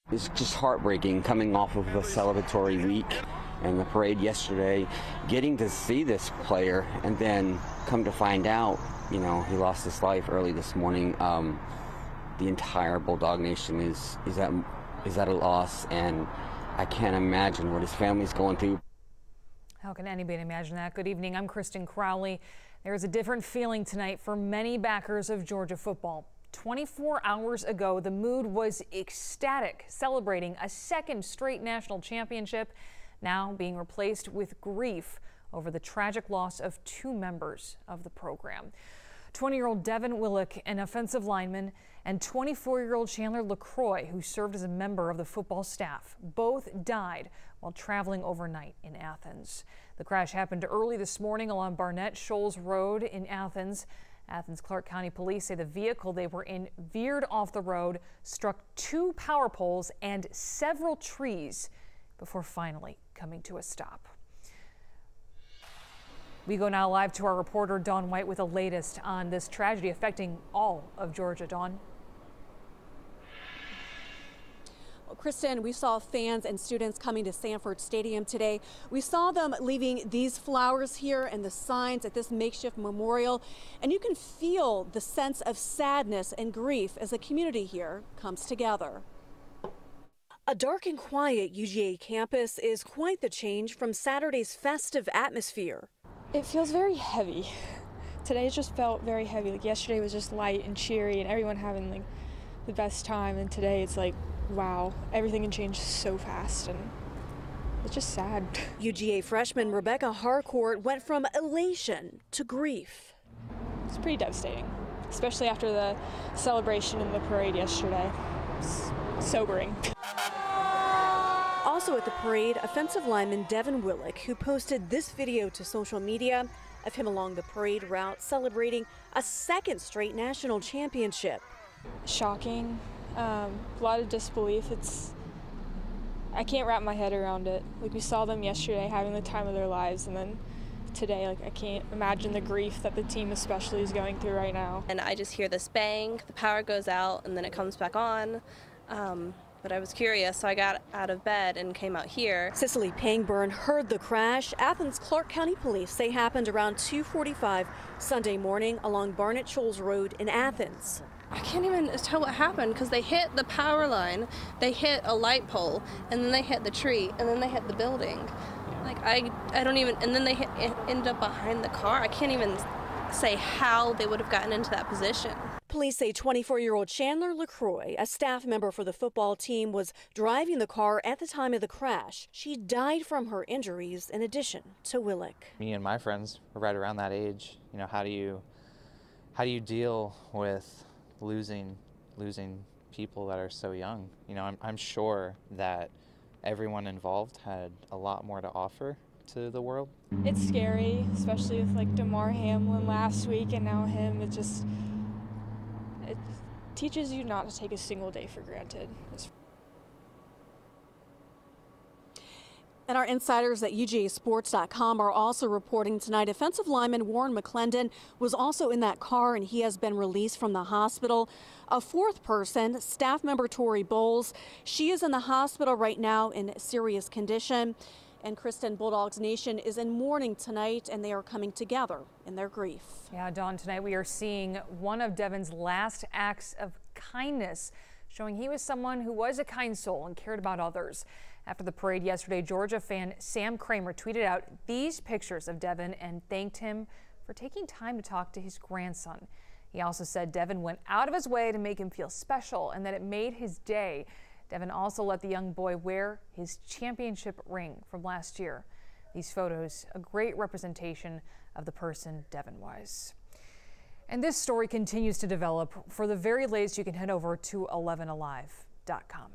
It's just heartbreaking coming off of a celebratory week and the parade yesterday, getting to see this player and then come to find out, he lost his life early this morning. The entire Bulldog Nation is at a loss, and I can't imagine what his family's going through. How can anybody imagine that? Good evening, I'm Kristen Crowley. There is a different feeling tonight for many backers of Georgia football. 24 hours ago, the mood was ecstatic, celebrating a second straight national championship, now being replaced with grief over the tragic loss of two members of the program. 20-year-old Devin Willock, an offensive lineman, and 24-year-old Chandler LeCroy, who served as a member of the football staff. Both died while traveling overnight in Athens. The crash happened early this morning along Barnett Shoals Road in Athens. Athens-Clarke County Police say the vehicle they were in veered off the road, struck two power poles and several trees before finally coming to a stop. We go now live to our reporter Dawn White with the latest on this tragedy affecting all of Georgia. Dawn. Well, Kristen, we saw fans and students coming to Sanford Stadium today. We saw them leaving these flowers here and the signs at this makeshift memorial, and you can feel the sense of sadness and grief as the community here comes together. A dark and quiet UGA campus is quite the change from Saturday's festive atmosphere. It feels very heavy. Today just felt very heavy. Like yesterday was just light and cheery and everyone having the best time, and today it's like, wow, everything can change so fast and it's just sad. UGA freshman Rebecca Harcourt went from elation to grief. It's pretty devastating, especially after the celebration and the parade yesterday. It's sobering. Also at the parade, offensive lineman Devin Willock, who posted this video to social media of him along the parade route celebrating a second straight national championship. Shocking, a lot of disbelief. I can't wrap my head around it. Like, we saw them yesterday having the time of their lives, and then today, I can't imagine the grief that the team especially is going through right now. And I just hear this bang, the power goes out, and then it comes back on. But I was curious, so I got out of bed and came out here. Cicely Pangburn heard the crash. Athens-Clarke County Police say happened around 2:45 Sunday morning along Barnett Shoals Road in Athens. I can't even tell what happened because they hit the power line, they hit a light pole, and then they hit the tree, and then they hit the building. Like, I don't even, and then they ended up behind the car. I can't even say how they would have gotten into that position. Police say 24-year-old Chandler LeCroy, a staff member for the football team, was driving the car at the time of the crash. She died from her injuries in addition to Willock. Me and my friends were right around that age. How do you deal with losing people that are so young? I'm sure that everyone involved had a lot more to offer to the world. It's scary, especially with Damar Hamlin last week and now him. It teaches you not to take a single day for granted. And our insiders at UGAsports.com are also reporting tonight offensive lineman Warren McClendon was also in that car, and he has been released from the hospital. A fourth person, staff member Tori Bowles, she is in the hospital right now in serious condition. And Kristen, Bulldogs Nation is in mourning tonight, and they are coming together in their grief. Yeah, Dawn, tonight we are seeing one of Devin's last acts of kindness, showing he was someone who was a kind soul and cared about others. After the parade yesterday, Georgia fan Sam Kramer tweeted out these pictures of Devin and thanked him for taking time to talk to his grandson. He also said Devin went out of his way to make him feel special and that it made his day. Devin also let the young boy wear his championship ring from last year. These photos, a great representation of the person Devin was. And this story continues to develop. For the very latest, you can head over to 11alive.com.